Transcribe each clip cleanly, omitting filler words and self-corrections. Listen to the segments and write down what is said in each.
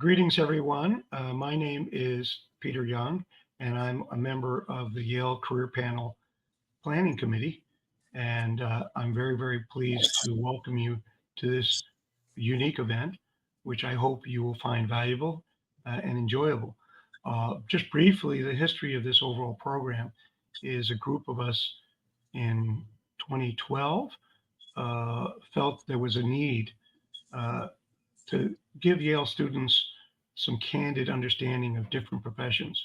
Greetings, everyone. My name is Peter Young, and I'm a member of the Yale Career Panel Planning Committee. And I'm very, very pleased to welcome you to this unique event, which I hope you will find valuable and enjoyable. Just briefly, the history of this overall program is a group of us in 2012 felt there was a need uh, to give Yale students some candid understanding of different professions.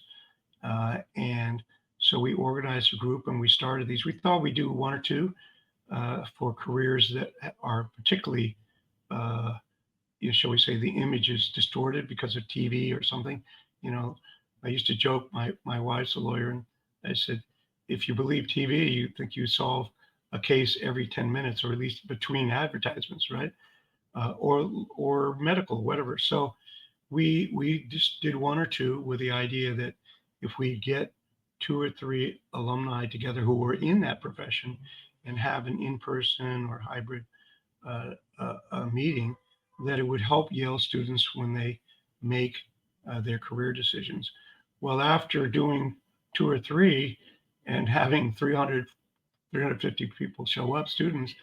And so we organized a group and we started these. We thought we'd do one or two for careers that are particularly, shall we say, the image is distorted because of TV or something. You know, I used to joke, my wife's a lawyer, and I said, if you believe TV, you think you solve a case every 10 minutes, or at least between advertisements, right? Or medical, whatever. So we just did one or two with the idea that if we get two or three alumni together who were in that profession and have an in-person or hybrid meeting, that it would help Yale students when they make their career decisions. Well, after doing two or three and having 350 people show up, students,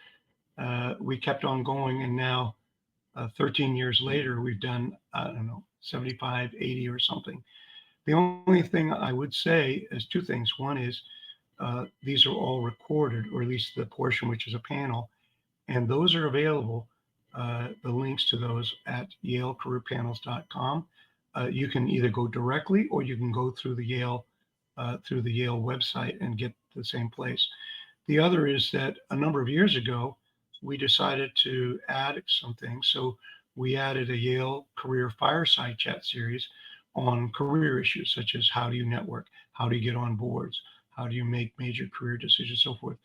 we kept on going, and now 13 years later, we've done, I don't know, 75, 80 or something. The only thing I would say is two things. One is these are all recorded, or at least the portion which is a panel, and those are available, the links to those at yalecareerpanels.com. You can either go directly or you can go through the Yale website and get the same place. The other is that a number of years ago, we decided to add some things. So we added a Yale Career Fireside Chat series on career issues, such as how do you network, how do you get on boards, how do you make major career decisions, so forth.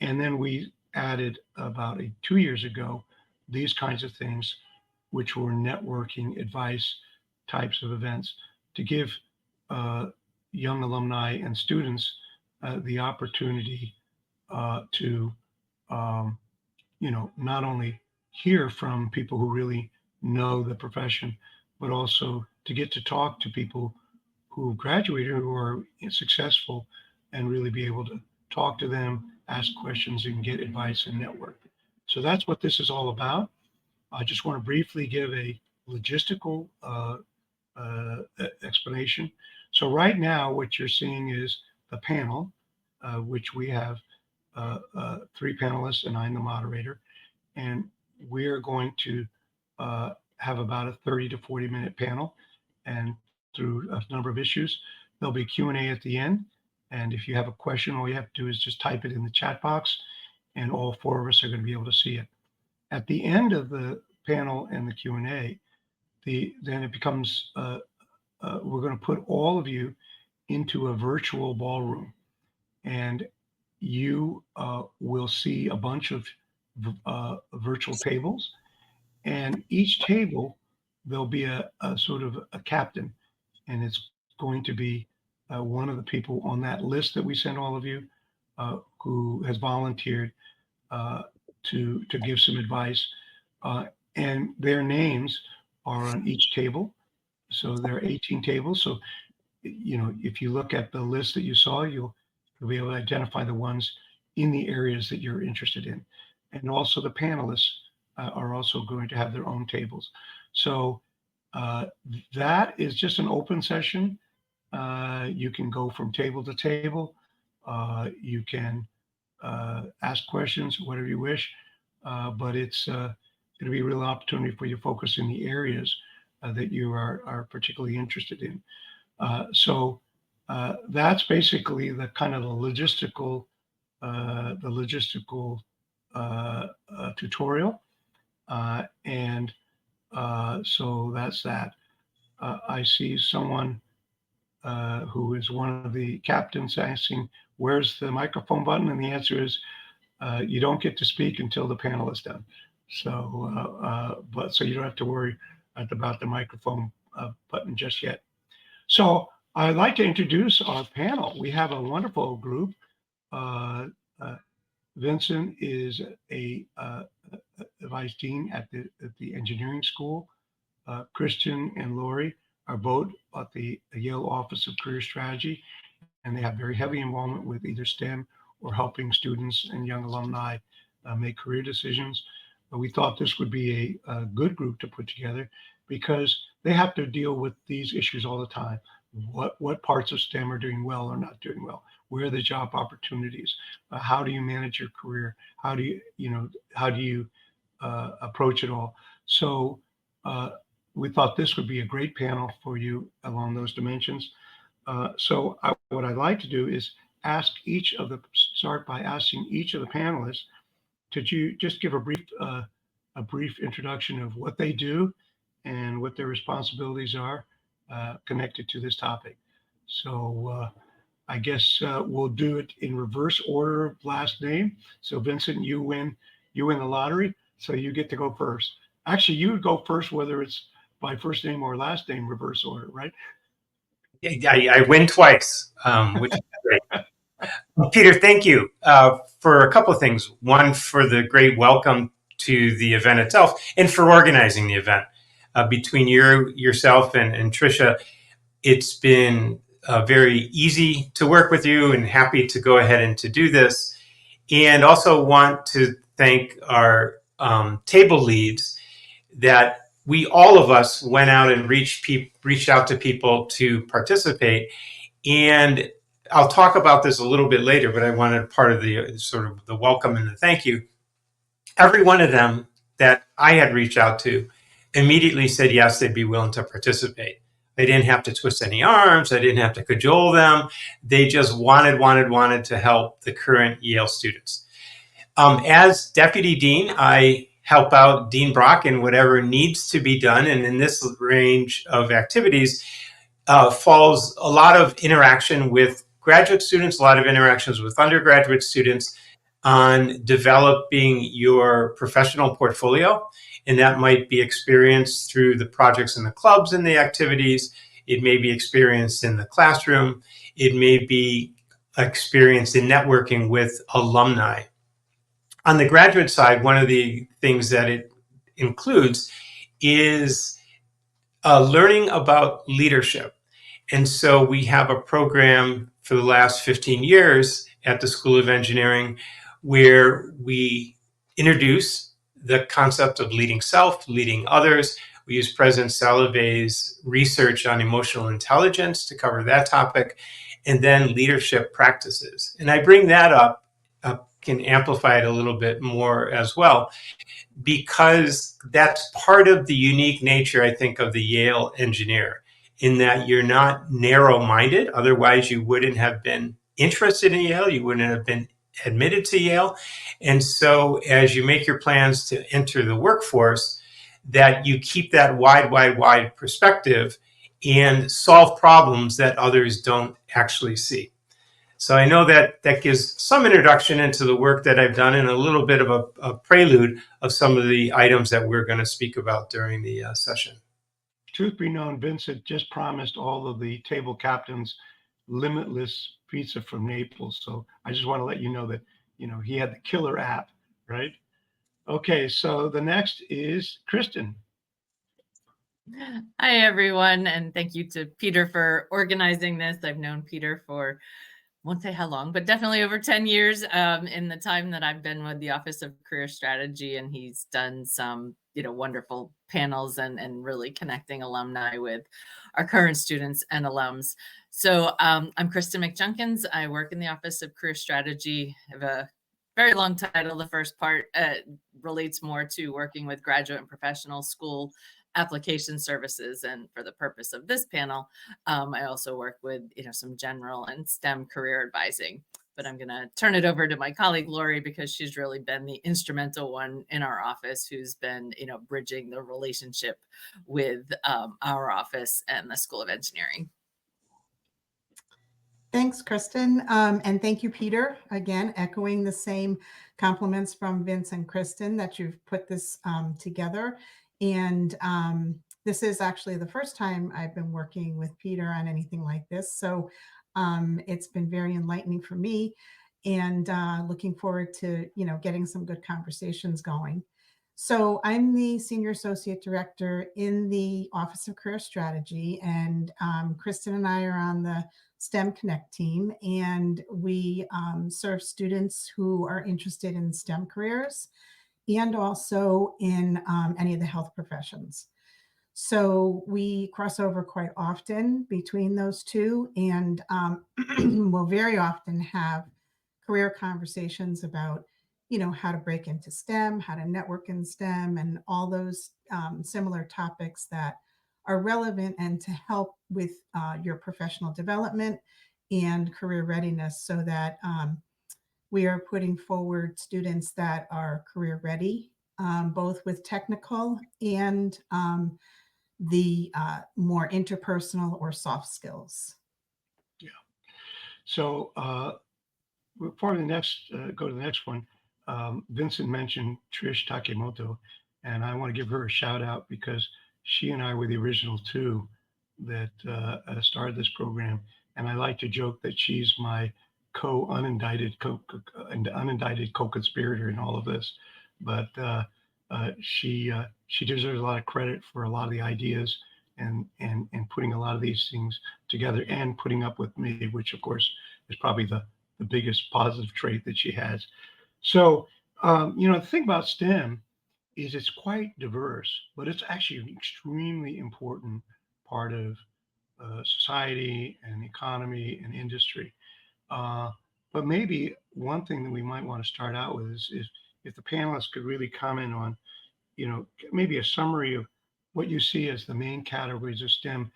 And then we added about 2 years ago these kinds of things, which were networking advice types of events to give young alumni and students the opportunity to not only hear from people who really know the profession, but also to get to talk to people who graduated, who are successful, and really be able to talk to them, ask questions, and get advice and network. So that's what this is all about. I just want to briefly give a logistical explanation. So right now, what you're seeing is the panel, which we have three panelists, and I'm the moderator. And we're going to have about a 30 to 40-minute panel, and through a number of issues. There'll be Q&A at the end. And if you have a question, all you have to do is just type it in the chat box, and all four of us are going to be able to see it. At the end of the panel and the Q&A, then it becomes, we're going to put all of you into a virtual ballroom, and you will see a bunch of virtual tables, and each table there'll be a sort of a captain, and it's going to be one of the people on that list that we sent all of you who has volunteered to give some advice, and their names are on each table. So there are 18 tables. So if you look at the list that you saw, you'll be able to identify the ones in the areas that you're interested in. And also the panelists are also going to have their own tables. So that is just an open session. You can go from table to table. You can ask questions, whatever you wish, but it's going to be a real opportunity for you to focus in the areas that you are particularly interested in. So that's basically the kind of the logistical tutorial, and so that's that. I see someone who is one of the captains asking, "Where's the microphone button?" And the answer is, you don't get to speak until the panel is done. So, so you don't have to worry about the microphone button just yet. So I'd like to introduce our panel. We have a wonderful group. Vincent is a vice dean at the engineering school Kristin and Laurie are both at the Yale Office of Career Strategy, and they have very heavy involvement with either STEM or helping students and young alumni make career decisions. But we thought this would be a good group to put together because they have to deal with these issues all the time. What parts of STEM are doing well or not doing well? Where are the job opportunities? How do you manage your career? How do you approach it all? So uh, we thought this would be a great panel for you along those dimensions. What I'd like to do is start by asking each of the panelists, could you just give a brief introduction of what they do and what their responsibilities are connected to this topic? So I guess we'll do it in reverse order of last name. So Vincent, you win the lottery, so you get to go first. Actually, you would go first, whether it's by first name or last name, reverse order, right? I win twice, which is great. Peter, thank you for a couple of things. One, for the great welcome to the event itself and for organizing the event. Between yourself and Tricia, it's been very easy to work with you and happy to go ahead and to do this. And also want to thank our table leads that all of us went out and reached out to people to participate. And I'll talk about this a little bit later, but I wanted part of the sort of the welcome and the thank you. Every one of them that I had reached out to immediately said yes, they'd be willing to participate. They didn't have to twist any arms. I didn't have to cajole them. They just wanted to help the current Yale students. As deputy dean, I help out Dean Brock in whatever needs to be done. And in this range of activities falls a lot of interaction with graduate students, a lot of interactions with undergraduate students on developing your professional portfolio. And that might be experienced through the projects and the clubs and the activities. It may be experienced in the classroom. It may be experienced in networking with alumni. On the graduate side, one of the things that it includes is learning about leadership. And so we have a program for the last 15 years at the School of Engineering where we introduce the concept of leading self, leading others. We use President Salovey's research on emotional intelligence to cover that topic, and then leadership practices. And I bring that up, can amplify it a little bit more as well, because that's part of the unique nature, I think, of the Yale engineer, in that you're not narrow-minded. Otherwise, you wouldn't have been interested in Yale. You wouldn't have been admitted to Yale. And so as you make your plans to enter the workforce, that you keep that wide perspective and solve problems that others don't actually see. So I know that gives some introduction into the work that I've done and a little bit of a prelude of some of the items that we're going to speak about during the session. Truth be known, Vincent just promised all of the table captains limitless pizza from Naples. So I just want to let you know that, he had the killer app, right? Okay, so the next is Kristin. Hi, everyone, and thank you to Peter for organizing this. I've known Peter for, won't say how long, but definitely over 10 years in the time that I've been with the Office of Career Strategy, and he's done some, wonderful panels and really connecting alumni with our current students and alums. So I'm Kristin McJunkins. I work in the Office of Career Strategy. I have a very long title. The first part relates more to working with graduate and professional school application services. And for the purpose of this panel, I also work with, some general and STEM career advising. But I'm going to turn it over to my colleague, Laurie, because she's really been the instrumental one in our office who's been, bridging the relationship with our office and the School of Engineering. Thanks, Kristin. And thank you, Peter, again, echoing the same compliments from Vince and Kristin that you've put this together. And this is actually the first time I've been working with Peter on anything like this. So it's been very enlightening for me, and looking forward to, getting some good conversations going. So I'm the Senior Associate Director in the Office of Career Strategy, and Kristin and I are on the STEM Connect team, and we serve students who are interested in STEM careers and also in any of the health professions. So we cross over quite often between those two, and we'll very often have career conversations about, how to break into STEM, how to network in STEM, and all those similar topics that are relevant and to help with your professional development and career readiness, so that we are putting forward students that are career ready, both with technical and the more interpersonal or soft skills. Yeah. So before the next, go to the next one, Vincent mentioned Trish Takemoto, and I want to give her a shout out because she and I were the original two that started this program. And I like to joke that she's my unindicted co-conspirator in all of this. But she deserves a lot of credit for a lot of the ideas and putting a lot of these things together and putting up with me, which of course is probably the biggest positive trait that she has. So, the thing about STEM is it's quite diverse, but it's actually an extremely important part of society and economy and industry. But maybe one thing that we might want to start out with is if the panelists could really comment on, maybe a summary of what you see as the main categories of STEM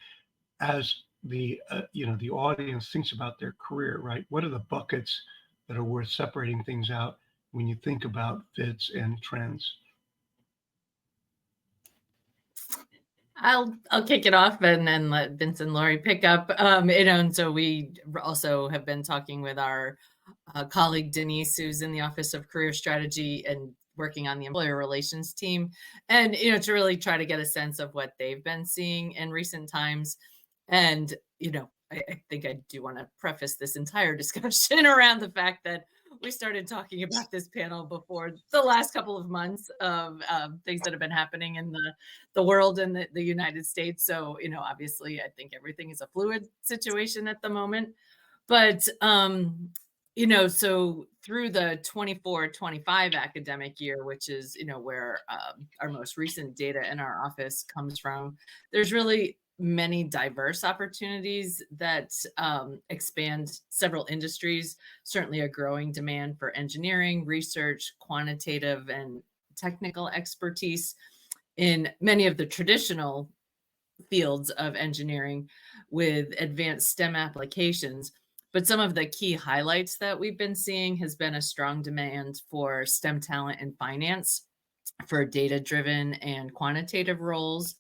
as the the audience thinks about their career, right? What are the buckets that are worth separating things out when you think about fits and trends? I'll kick it off and then let Vincent and Laurie pick up. And so we also have been talking with our colleague Denise, who's in the Office of Career Strategy and working on the employer relations team, and to really try to get a sense of what they've been seeing in recent times. And I think I do want to preface this entire discussion around the fact that we started talking about this panel before the last couple of months of things that have been happening in the world and the United States. So, obviously, I think everything is a fluid situation at the moment. But, so through the 24-25 academic year, which is, where our most recent data in our office comes from, there's really many diverse opportunities that expand several industries, certainly a growing demand for engineering, research, quantitative and technical expertise in many of the traditional fields of engineering with advanced STEM applications. But some of the key highlights that we've been seeing has been a strong demand for STEM talent in finance, for data-driven and quantitative roles,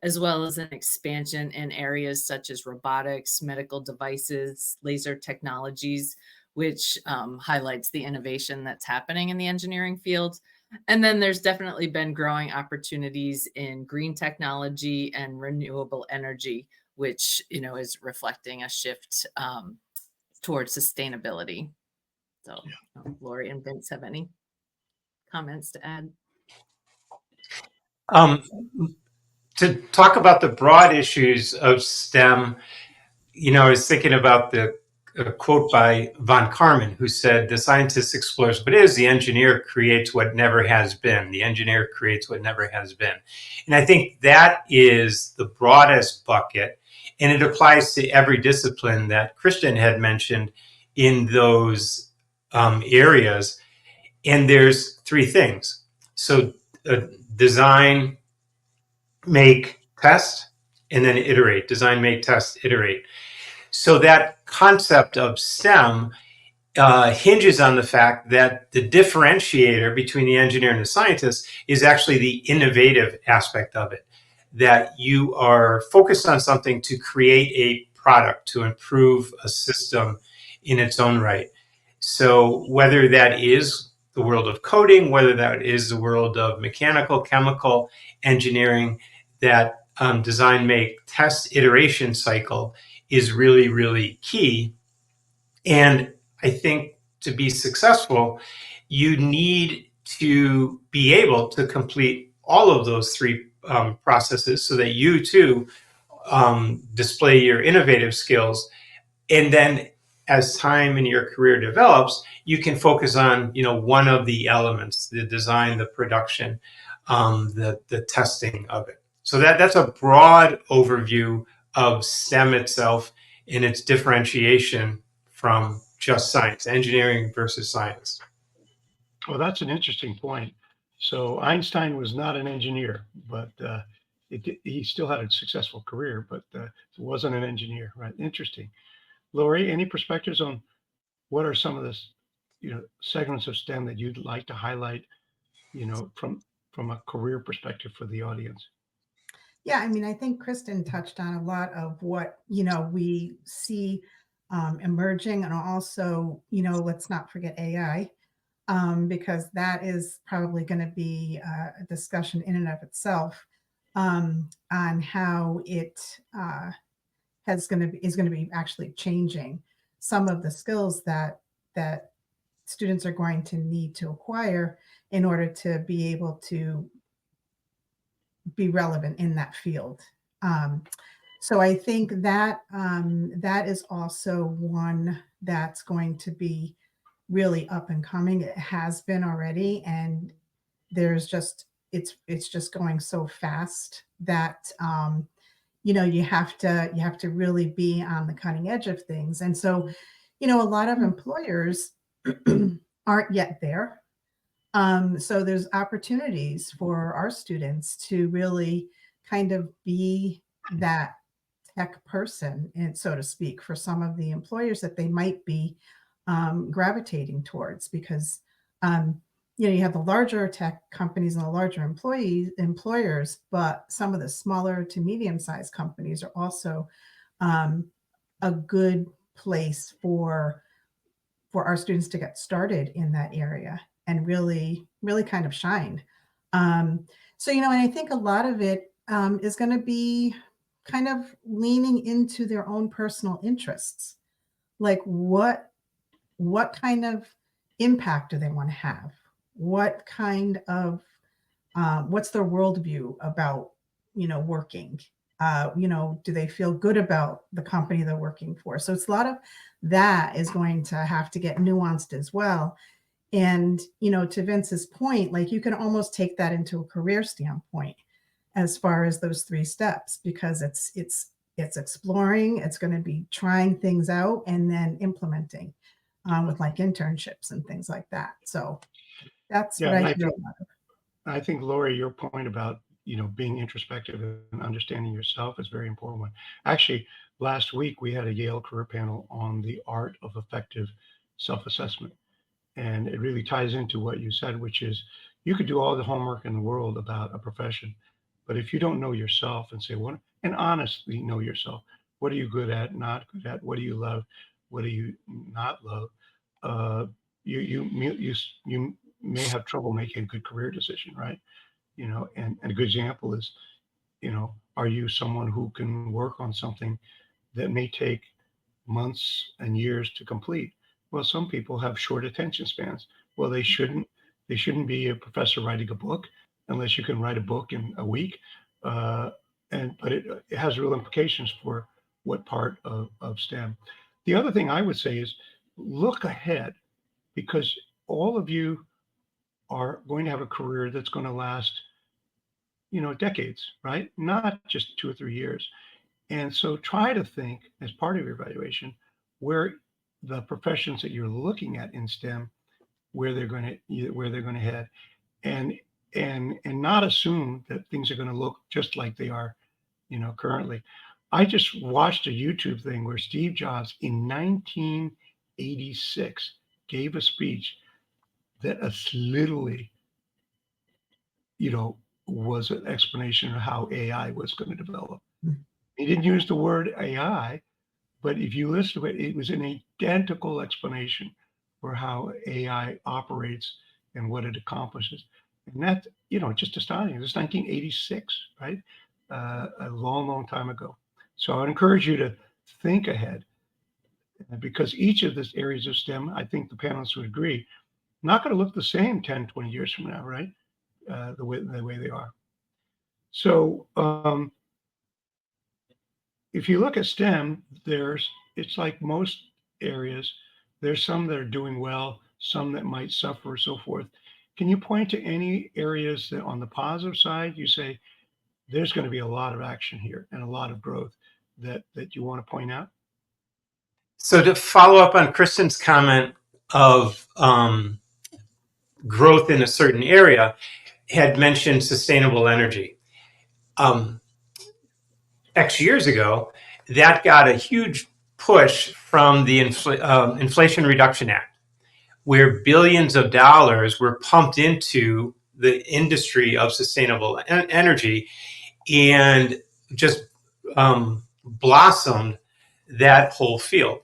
as well as an expansion in areas such as robotics, medical devices, laser technologies, which highlights the innovation that's happening in the engineering field. And then there's definitely been growing opportunities in green technology and renewable energy, which is reflecting a shift towards sustainability. So, Laurie and Vince have any comments to add? To talk about the broad issues of STEM, I was thinking about the quote by von Karman, who said, "The scientist explores what is, the engineer creates what never has been. The engineer creates what never has been." And I think that is the broadest bucket, and it applies to every discipline that Kristin had mentioned in those areas. And there's three things. So design, make, test, and then iterate. Design, make, test, iterate. So that concept of STEM hinges on the fact that the differentiator between the engineer and the scientist is actually the innovative aspect of it. That you are focused on something to create a product, to improve a system in its own right. So whether that is the world of coding, whether that is the world of mechanical, chemical engineering, that design, make, test, iteration cycle is really, really key. And I think to be successful, you need to be able to complete all of those three processes so that you too display your innovative skills. And then as time in your career develops, you can focus on, one of the elements, the design, the production, the testing of it. So that's a broad overview of STEM itself in its differentiation from just science, engineering versus science. Well, that's an interesting point. So Einstein was not an engineer, but he still had a successful career, but wasn't an engineer, right? Interesting. Laurie, any perspectives on what are some of the segments of STEM that you'd like to highlight, from a career perspective for the audience? Yeah, I mean, I think Kristin touched on a lot of what, we see emerging, and also, let's not forget AI, because that is probably going to be a discussion in and of itself on how it is going to be actually changing some of the skills that students are going to need to acquire in order to be able to be relevant in that field. So I think that that is also one that's going to be really up and coming. It has been already, and there's just it's just going so fast that you have to really be on the cutting edge of things. And so, a lot of employers aren't yet there. So there's opportunities for our students to really kind of be that tech person, and so to speak, for some of the employers that they might be gravitating towards, because you have the larger tech companies and the larger employers, but some of the smaller to medium-sized companies are also a good place for our students to get started in that area and really kind of shine. So, and I think a lot of it is going to be kind of leaning into their own personal interests. Like what kind of impact do they want to have? What kind of, what's their worldview about, working? Do they feel good about the company they're working for? So it's a lot of that is going to have to get nuanced as well. And, to Vince's point, like you can almost take that into a career standpoint as far as those three steps, because it's exploring, it's going to be trying things out and then implementing with like internships and things like that. So that's what I hear a lot of. I think, Laurie, your point about, being introspective and understanding yourself is a very important one. Actually, last week we had a Yale career panel on the art of effective self-assessment. And it really ties into what you said, which is you could do all the homework in the world about a profession, but if you don't know yourself and say, and honestly know yourself, what are you good at, not good at, what do you love, what do you not love, you may have trouble making a good career decision, right? And a good example is, are you someone who can work on something that may take months and years to complete? Well, some people have short attention spans. Well, they shouldn't be a professor writing a book unless you can write a book in a week. But it has real implications for what part of STEM. The other thing I would say is look ahead, because all of you are going to have a career that's going to last, decades, right? Not just 2 or 3 years. And so try to think as part of your evaluation where the professions that you're looking at in STEM, where they're going to head, and not assume that things are going to look just like they are, currently. I just watched a YouTube thing where Steve Jobs in 1986 gave a speech that literally, was an explanation of how AI was going to develop. He didn't use the word AI, but if you listen to it, it was an identical explanation for how AI operates and what it accomplishes. And that, just astonishing. It was 1986, right? A long, long time ago. So I would encourage you to think ahead, because each of these areas of STEM, I think the panelists would agree, not going to look the same 10, 20 years from now, right? The way they are. So if you look at STEM, it's like most areas, there's some that are doing well, some that might suffer, so forth. Can you point to any areas that on the positive side, you say there's going to be a lot of action here and a lot of growth that you want to point out? So to follow up on Kristin's comment of growth in a certain area, had mentioned sustainable energy. X years ago, that got a huge push from the Inflation Reduction Act, where billions of dollars were pumped into the industry of sustainable energy and just blossomed that whole field.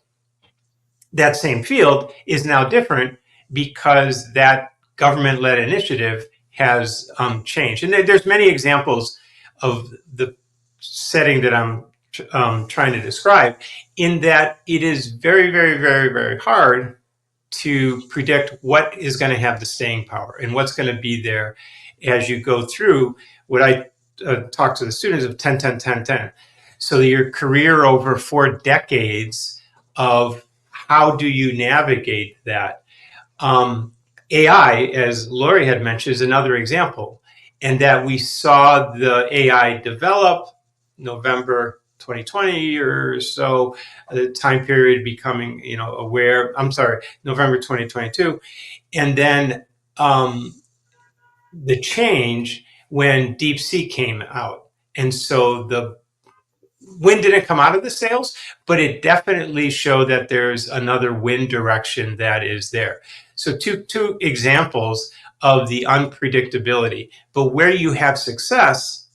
That same field is now different because that government-led initiative has changed. And there's many examples of the setting that I'm trying to describe, in that it is very, very, very, very hard to predict what is going to have the staying power and what's going to be there as you go through what I talk to the students of 10, 10, 10, 10. So your career over 4 decades of how do you navigate that? AI, as Laurie had mentioned, is another example, and that we saw the AI develop November 2020 or so, the time period becoming, aware. I'm sorry, November 2022, and then the change when DeepSeek came out, and so the wind didn't come out of the sails, but it definitely showed that there's another wind direction that is there. So two examples of the unpredictability. But where you have success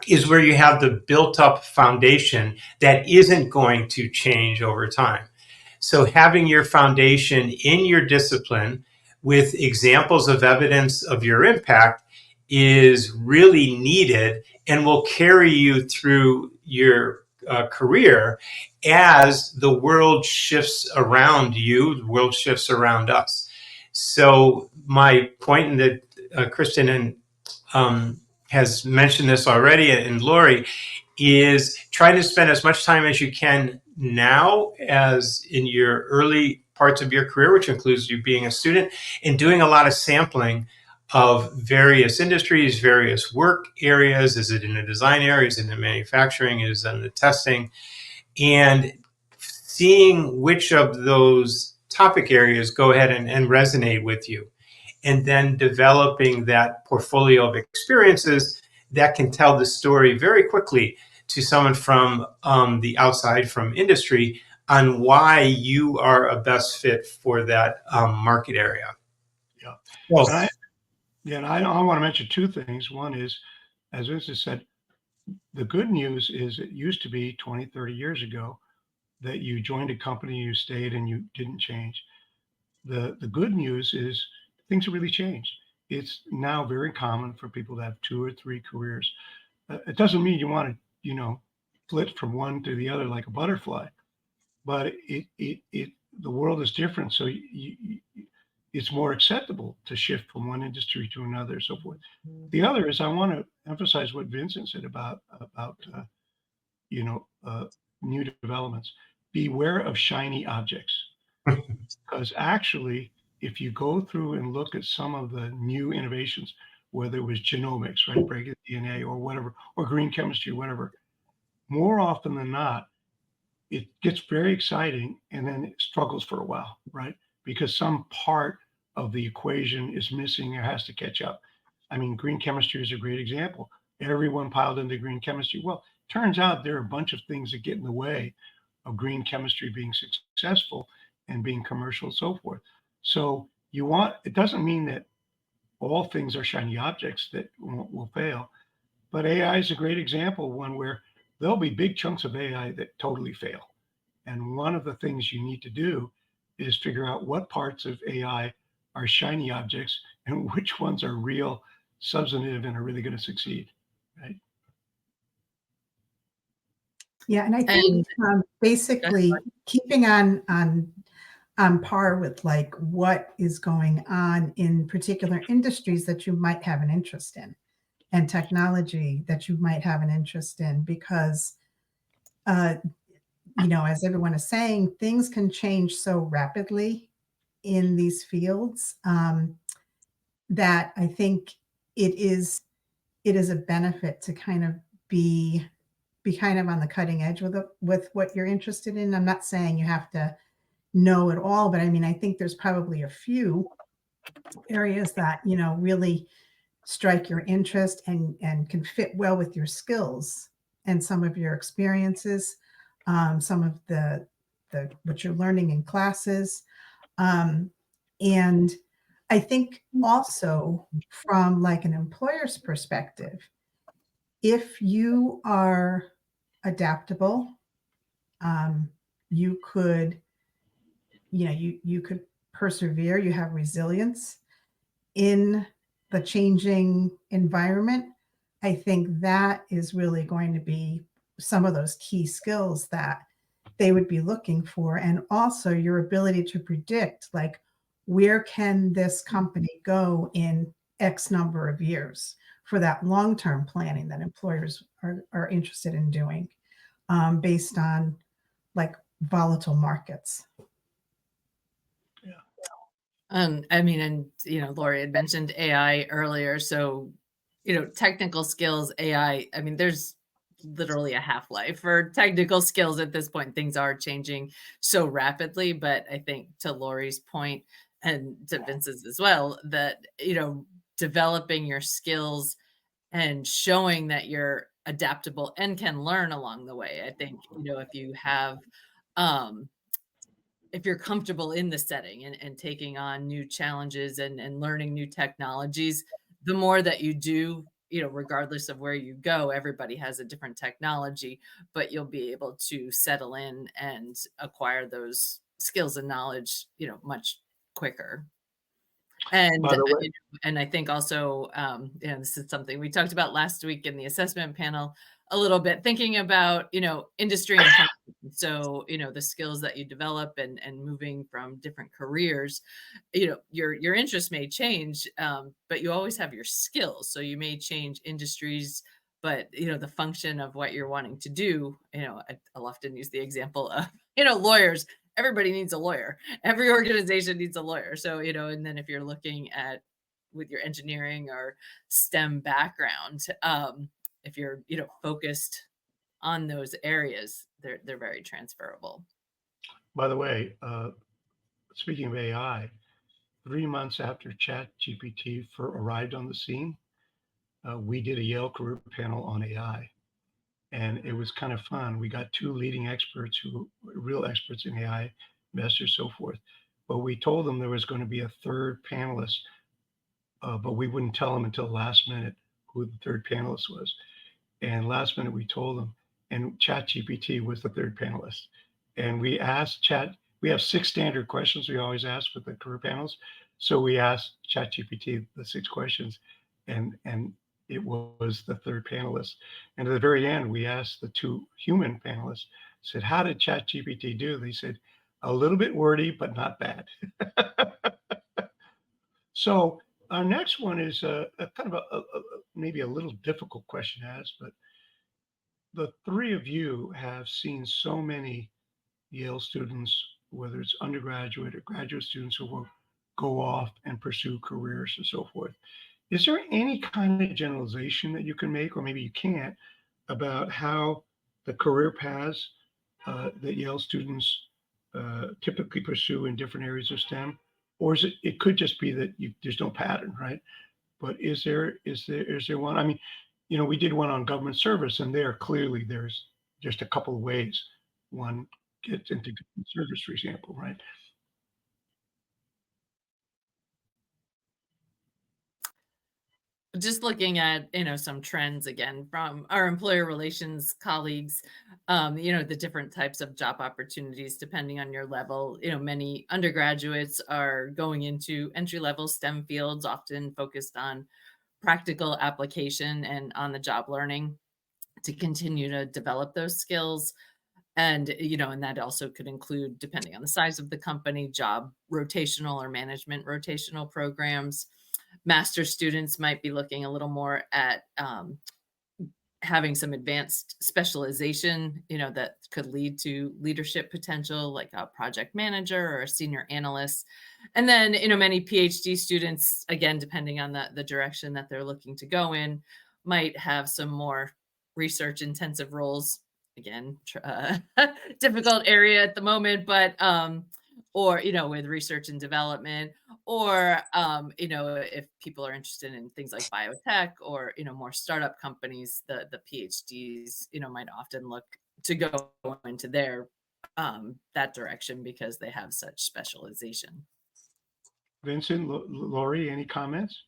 is where you have the built up foundation that isn't going to change over time. So having your foundation in your discipline with examples of evidence of your impact is really needed and will carry you through your career as the world shifts around you, the world shifts around us. So my point, and that Kristin has mentioned this already, and Laurie, is try to spend as much time as you can now as in your early parts of your career, which includes you being a student, and doing a lot of sampling of various industries, various work areas. Is it in the design area? Is it in the manufacturing? Is it in the testing? And seeing which of those topic areas go ahead and resonate with you. And then developing that portfolio of experiences that can tell the story very quickly to someone from the outside, from industry, on why you are a best fit for that market area. Yeah. Well, and I want to mention 2 things. One is, as Vincent said, the good news is it used to be 20, 30 years ago that you joined a company, you stayed, and you didn't change. The good news is things have really changed. It's now very common for people to have 2 or 3 careers. It doesn't mean you want to, flit from one to the other like a butterfly, but the world is different. So it's more acceptable to shift from one industry to another, so forth. The other is I want to emphasize what Vincent said about new developments. Beware of shiny objects, because actually, if you go through and look at some of the new innovations, whether it was genomics, right, breaking DNA or whatever, or green chemistry, whatever, more often than not, it gets very exciting and then it struggles for a while, right? Because some part of the equation is missing or has to catch up. I mean, green chemistry is a great example. Everyone piled into green chemistry. Well, turns out there are a bunch of things that get in the way of green chemistry being successful and being commercial and so forth. So it doesn't mean that all things are shiny objects that will fail, but AI is a great example, one where there'll be big chunks of AI that totally fail. And one of the things you need to do is figure out what parts of AI are shiny objects and which ones are real, substantive, and are really going to succeed, right? Yeah, and I think basically keeping on on par with like what is going on in particular industries that you might have an interest in and technology that you might have an interest in, because you know, as everyone is saying, things can change so rapidly in these fields, that I think it is a benefit to kind of be kind of on the cutting edge with what you're interested in. I'm not saying you have to know it all, but I mean, I think there's probably a few areas that, you know, really strike your interest and can fit well with your skills and some of your experiences, some of the what you're learning in classes. And I think also from like an employer's perspective, if you are adaptable, you could, you know, you could persevere, you have resilience in the changing environment. I think that is really going to be some of those key skills that they would be looking for. And also your ability to predict, like, where can this company go in X number of years, for that long-term planning that employers are interested in doing, based on like volatile markets. I mean, and you know, Laurie had mentioned AI earlier, so you know, technical skills, AI. I mean, there's literally a half-life for technical skills at this point. Things are changing so rapidly, but I think to Laurie's point and to Vince's as well, that you know, developing your skills and showing that you're adaptable and can learn along the way. I think, you know, if you have if you're comfortable in the setting and taking on new challenges and learning new technologies, the more that you do, you know, regardless of where you go, everybody has a different technology, but you'll be able to settle in and acquire those skills and knowledge, you know, much quicker. And By the way, and I think also, you know, this is something we talked about last week in the assessment panel a little bit, thinking about, you know, industry and function. So, you know, the skills that you develop and moving from different careers, you know, your interests may change, but you always have your skills. So you may change industries, but you know, the function of what you're wanting to do, you know, I'll often use the example of, you know, lawyers. Everybody needs a lawyer. Every organization needs a lawyer. So, you know, and then if you're looking at with your engineering or STEM background, if you're, you know, focused on those areas, they're very transferable. by the way, speaking of AI, 3 months after ChatGPT arrived on the scene, we did a Yale career panel on AI, and it was kind of fun. We got two leading experts who were real experts in AI, investors, so forth. But we told them there was going to be a third panelist, but we wouldn't tell them until last minute who the third panelist was. And last minute we told them, and ChatGPT was the third panelist. And we asked Chat. We have 6 standard questions we always ask with the career panels. So we asked ChatGPT the 6 questions, and it was the third panelist. And at the very end, we asked the 2 human panelists, said, "How did ChatGPT do?" They said, "A little bit wordy, but not bad." So our next one is a kind of maybe a little difficult question to ask, but the 3 of you have seen so many Yale students, whether it's undergraduate or graduate students, who will go off and pursue careers and so forth. Is there any kind of generalization that you can make, or maybe you can't, about how the career paths that Yale students typically pursue in different areas of STEM? Or is it could just be that there's no pattern, right? But is there one? I mean, you know, we did one on government service, and there clearly there's just a couple of ways one gets into government service, for example, right? Just looking at, you know, some trends again from our employer relations colleagues, you know, the different types of job opportunities depending on your level. You know, many undergraduates are going into entry-level STEM fields, often focused on practical application and on the job learning to continue to develop those skills. And, and that also could include, depending on the size of the company, job rotational or management rotational programs. Master students might be looking a little more at having some advanced specialization, that could lead to leadership potential, like a project manager or a senior analyst. And then, many PhD students, again, depending on the direction that they're looking to go in, might have some more research intensive roles. Again, difficult area at the moment, but or with research and development, or if people are interested in things like biotech or more startup companies, the PhDs might often look to go into their that direction because they have such specialization. Vincent, Laurie, any comments?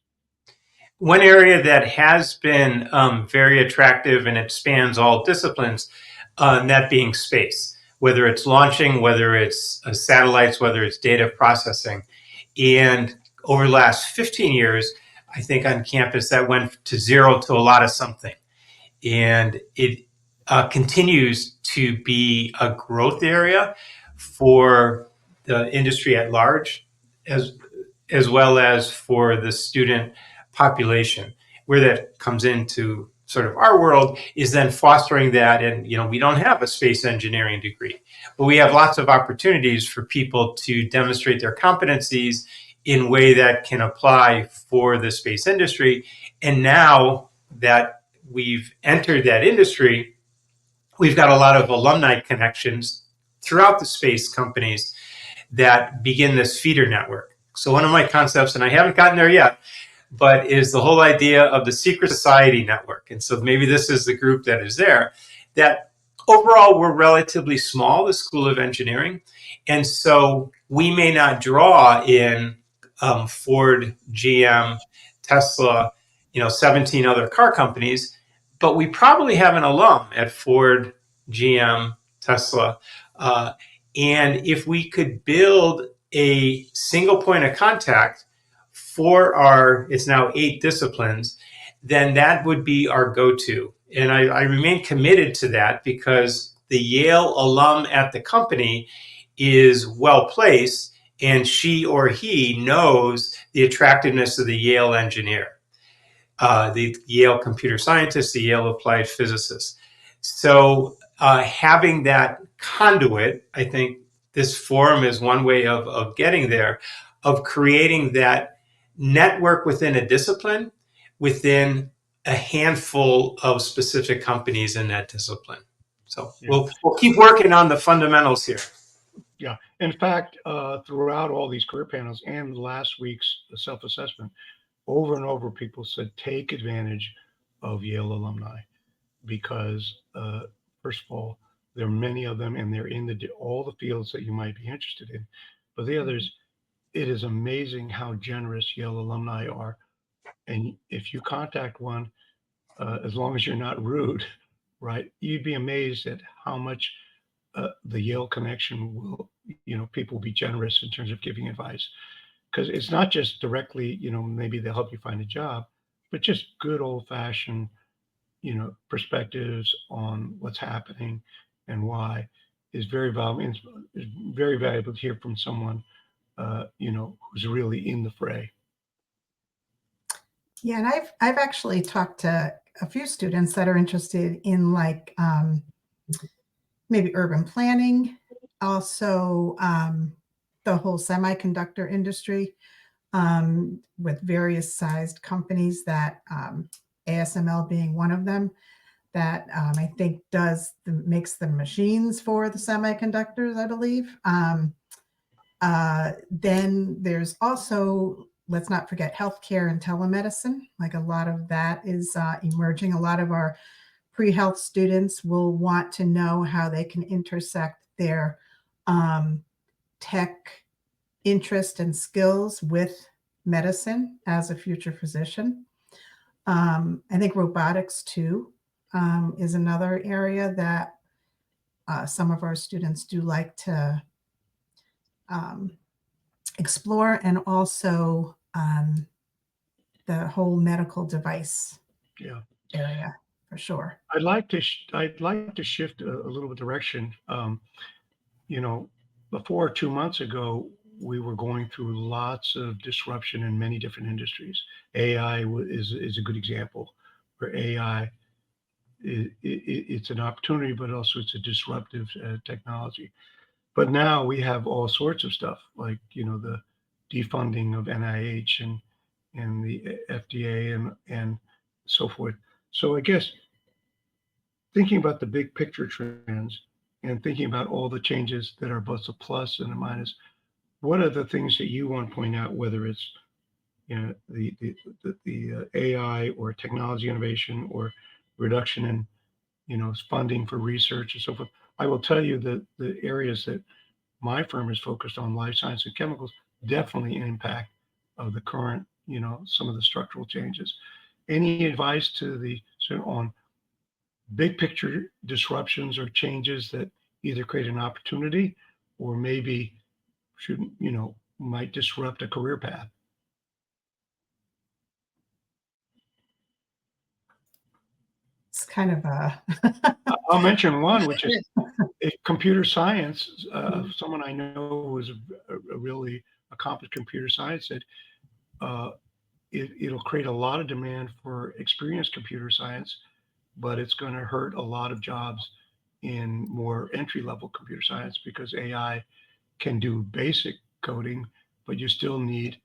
One area that has been very attractive, and it spans all disciplines, that being space, whether it's launching, whether it's satellites, whether it's data processing. And over the last 15 years, I think on campus that went to zero to a lot of something. And it continues to be a growth area for the industry at large, as well as for the student population. Where that comes into sort of our world is then fostering that. And, we don't have a space engineering degree, but we have lots of opportunities for people to demonstrate their competencies in a way that can apply for the space industry. And now that we've entered that industry, we've got a lot of alumni connections throughout the space companies that begin this feeder network. So one of my concepts, and I haven't gotten there yet, but is the whole idea of the secret society network. And so maybe this is the group that is there, that overall we're relatively small, the School of Engineering. And so we may not draw in Ford, GM, Tesla, 17 other car companies, but we probably have an alum at Ford, GM, Tesla. And if we could build a single point of contact for it's now 8 disciplines, then that would be our go-to. And I remain committed to that because the Yale alum at the company is well placed, and she or he knows the attractiveness of the Yale engineer, the Yale computer scientist, the Yale applied physicist. So having that conduit, I think this forum is one way of getting there, of creating that network within a discipline, within a handful of specific companies in that discipline. So we'll keep working on the fundamentals here. Yeah. In fact, throughout all these career panels and last week's self-assessment, over and over, people said, take advantage of Yale alumni because, first of all, there are many of them and they're in all the fields that you might be interested in. But the others, it is amazing how generous Yale alumni are. And if you contact one, as long as you're not rude, right, you'd be amazed at how much the Yale connection will, people will be generous in terms of giving advice. Because it's not just directly, maybe they'll help you find a job, but just good old fashioned, perspectives on what's happening and why is very valuable. It's very valuable to hear from someone, who's really in the fray. Yeah, and I've actually talked to a few students that are interested in maybe urban planning, also the whole semiconductor industry, with various sized companies that ASML being one of them, that I think makes the machines for the semiconductors, I believe. Then there's also, let's not forget, healthcare and telemedicine. Like a lot of that is emerging. A lot of our pre-health students will want to know how they can intersect their tech interest and skills with medicine as a future physician. I think robotics too is another area that some of our students do like to explore, and also the whole medical device area for sure. I'd like to shift a little bit direction. You know, before 2 months ago, we were going through lots of disruption in many different industries. AI is a good example, where AI it's an opportunity, but also it's a disruptive technology. But now we have all sorts of stuff, like, you know, the defunding of NIH and the FDA and so forth. So I guess thinking about the big picture trends and thinking about all the changes that are both a plus and a minus, what are the things that you want to point out, whether it's, you know, the AI or technology innovation or reduction in, you know, funding for research and so forth? I will tell you that the areas that my firm is focused on, life science and chemicals, definitely impact of the current, you know, some of the structural changes. Any advice to the on big picture disruptions or changes that either create an opportunity or maybe shouldn't, you know, might disrupt a career path? It's kind of a I'll mention one, which is computer science. Someone I know who is a really accomplished computer science said it'll create a lot of demand for experienced computer science, but it's going to hurt a lot of jobs in more entry-level computer science because AI can do basic coding, but you still need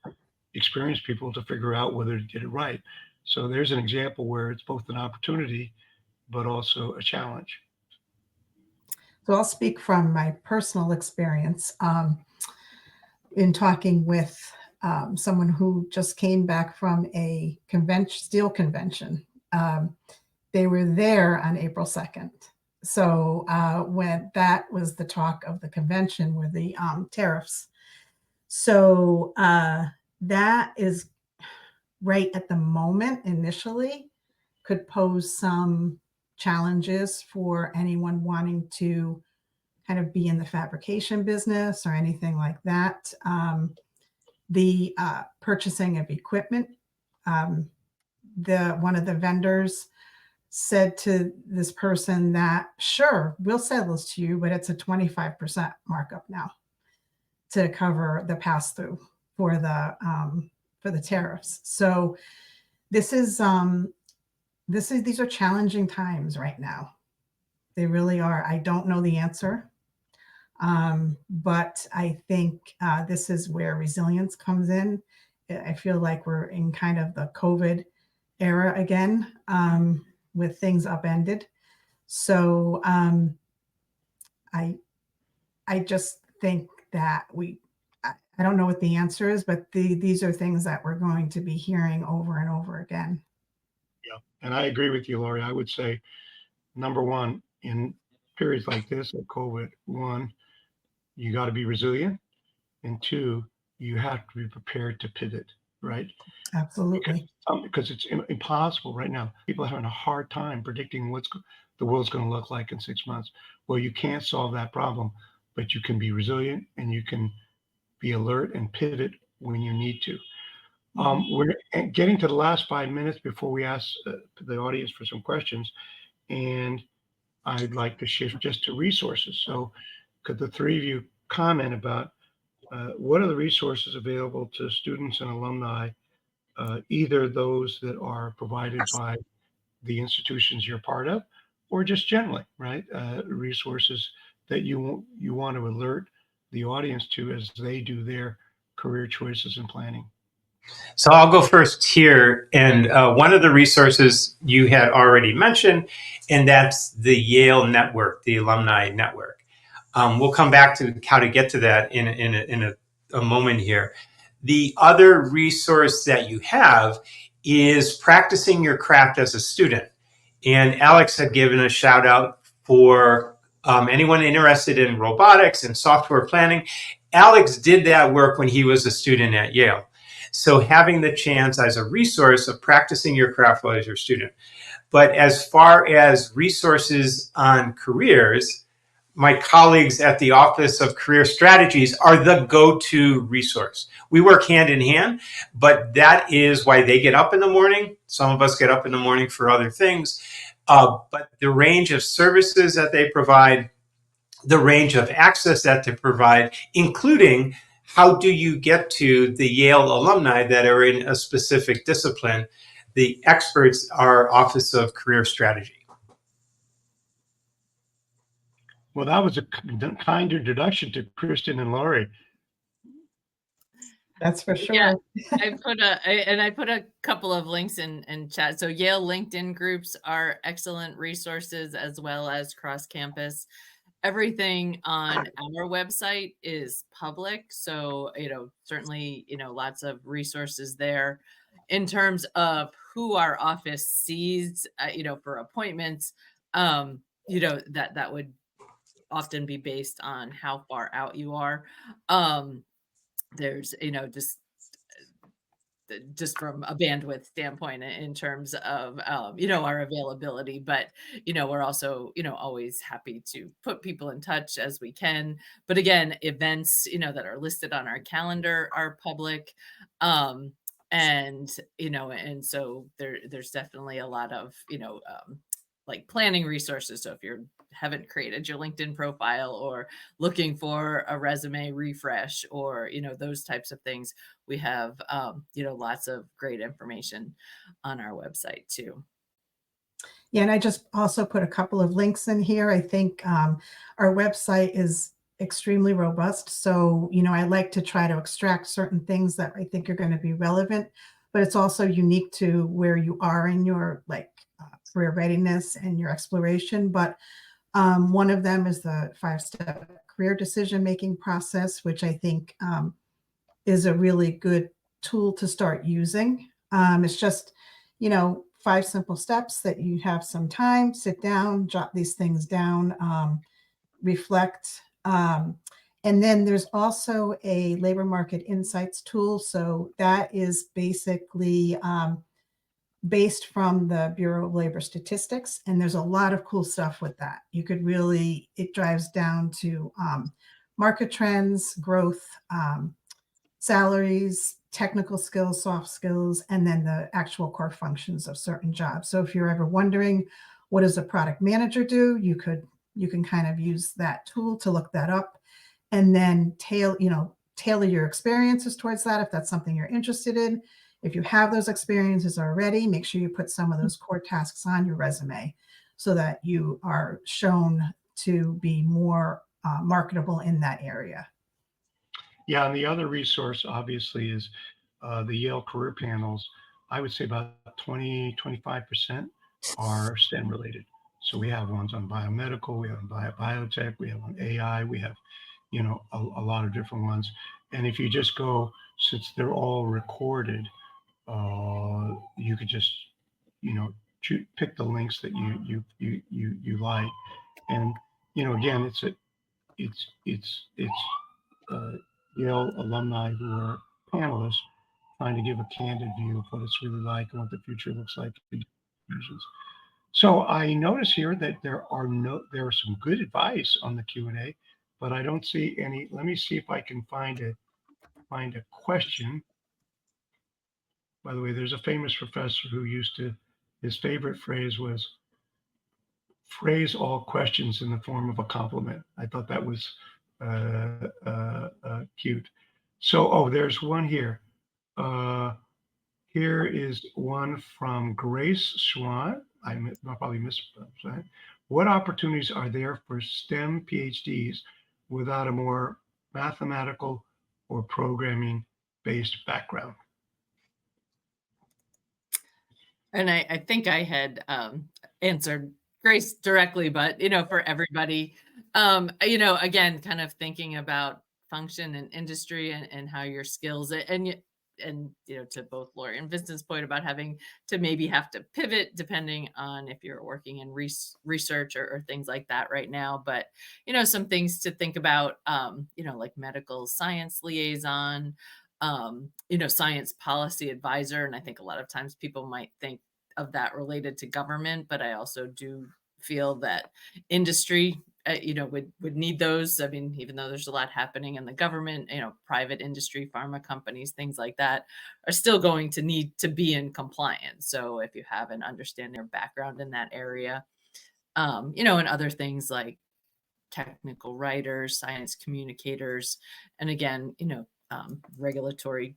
experienced people to figure out whether to get it right. So there's an example where it's both an opportunity, but also a challenge. So I'll speak from my personal experience in talking with someone who just came back from a steel convention. They were there on April 2nd. So when that was the talk of the convention were the tariffs. So that is right at the moment initially could pose some challenges for anyone wanting to kind of be in the fabrication business or anything like that. The purchasing of equipment, one of the vendors said to this person that, sure, we'll sell this to you, but it's a 25% markup now to cover the pass-through for the tariffs. So these are challenging times right now. They really are. I don't know the answer, but I think this is where resilience comes in. I feel like we're in kind of the COVID era again, with things upended. So I just think that I don't know what the answer is, but these are things that we're going to be hearing over and over again. Yeah, and I agree with you, Laurie. I would say, number one, in periods like this of COVID, one, you got to be resilient, and two, you have to be prepared to pivot, right? Absolutely. Because it's impossible right now. People are having a hard time predicting what the world's going to look like in 6 months. Well, you can't solve that problem, but you can be resilient and you can be alert and pivot when you need to. We're getting to the last 5 minutes before we ask the audience for some questions, and I'd like to shift just to resources. So could the three of you comment about what are the resources available to students and alumni, either those that are provided by the institutions you're part of, or just generally, right? Resources that you want to alert the audience to as they do their career choices and planning. So I'll go first here. And one of the resources you had already mentioned, and that's the Yale network, the alumni network. We'll come back to how to get to that in a moment here. The other resource that you have is practicing your craft as a student. And Alex had given a shout out for anyone interested in robotics and software planning. Alex did that work when he was a student at Yale. So having the chance as a resource of practicing your craft while you're a student. But as far as resources on careers, my colleagues at the Office of Career Strategies are the go-to resource. We work hand in hand, but that is why they get up in the morning. Some of us get up in the morning for other things. but the range of services that they provide, the range of access that they provide, including how do you get to the Yale alumni that are in a specific discipline. The experts are Office of Career Strategy. Well, that was a kind introduction to Kristin and Laurie. That's for sure. Yeah, I put a couple of links in chat. So Yale LinkedIn groups are excellent resources, as well as cross campus. Everything on our website is public. So, certainly, lots of resources there. In terms of who our office sees, for appointments, that would often be based on how far out you are. There's, just from a bandwidth standpoint in terms of, our availability, but, we're also, always happy to put people in touch as we can. But again, events, that are listed on our calendar are public. And so there's definitely a lot of, like planning resources. So if you haven't created your LinkedIn profile or looking for a resume refresh or, those types of things, we have, lots of great information on our website too. Yeah, and I just also put a couple of links in here. I think our website is extremely robust. So, I like to try to extract certain things that I think are going to be relevant, but it's also unique to where you are in your career readiness and your exploration. But one of them is the 5-step career decision-making process, which I think is a really good tool to start using. It's just, 5 simple steps that you have some time, sit down, jot these things down, reflect. And then there's also a labor market insights tool. So that is basically based from the Bureau of Labor Statistics. And there's a lot of cool stuff with that. You could really, it drives down to market trends, growth, salaries, technical skills, soft skills, and then the actual core functions of certain jobs. So if you're ever wondering, what does a product manager do? You can kind of use that tool to look that up, and then tailor your experiences towards that if that's something you're interested in. If you have those experiences already, make sure you put some of those core tasks on your resume so that you are shown to be more marketable in that area. Yeah, and the other resource obviously is the Yale career panels. I would say about 20-25% are STEM related. So we have ones on biomedical, we have on biotech, we have on AI, we have, a lot of different ones. And if you just go, since they're all recorded, you could just, pick the links that you like. And, again, it's Yale alumni who are panelists trying to give a candid view of what it's really like and what the future looks like. So I notice here that there are some good advice on the Q&A, but I don't see any. Let me see if I can find a question. By the way, there's a famous professor who his favorite phrase was, phrase all questions in the form of a compliment. I thought that was cute. So, there's one here. Here is one from Grace Schwan. I probably mispronounced that. What opportunities are there for STEM PhDs without a more mathematical or programming-based background? And I think I had answered Grace directly, but for everybody, again, kind of thinking about function and industry and how your skills and to both Laurie and Vincent's point about having to maybe have to pivot depending on if you're working in research or things like that right now. But some things to think about, like medical science liaison, science policy advisor. And I think a lot of times people might think of that related to government, but I also do feel that industry would need those. I mean, even though there's a lot happening in the government, private industry, pharma companies, things like that are still going to need to be in compliance. So if you have an understanding or background in that area, and other things like technical writers, science communicators, and again, regulatory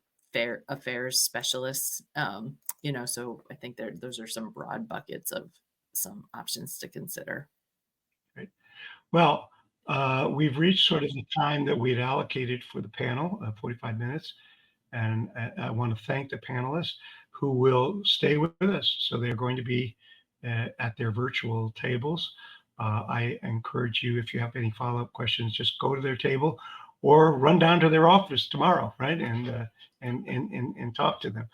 affairs specialists, so I think those are some broad buckets of some options to consider. Great. Well, we've reached sort of the time that we'd allocated for the panel, 45 minutes. And I want to thank the panelists who will stay with us. So they're going to be at their virtual tables. I encourage you, if you have any follow-up questions, just go to their table or run down to their office tomorrow, right? And talk to them.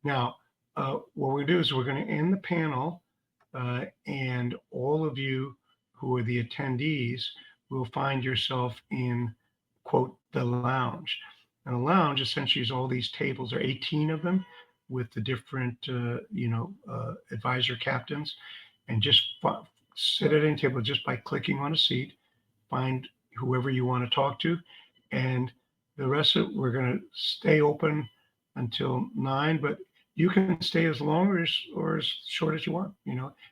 Now, what we do is we're going to end the panel, and all of you who are the attendees will find yourself in, quote, the lounge. And the lounge essentially is all these tables. There are 18 of them with the different, advisor captains, and just sit at any table just by clicking on a seat, find whoever you want to talk to, and the rest of it, we're going to stay open until 9, but you can stay as long or as short as you want.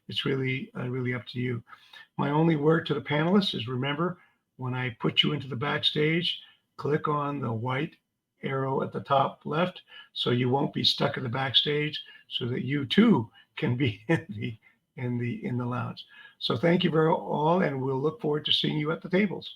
It's really up to you. My only word to the panelists is, remember, when I put you into the backstage, click on the white arrow at the top left, so you won't be stuck in the backstage, so that you too can be in the lounge. So thank you very all, and we'll look forward to seeing you at the tables.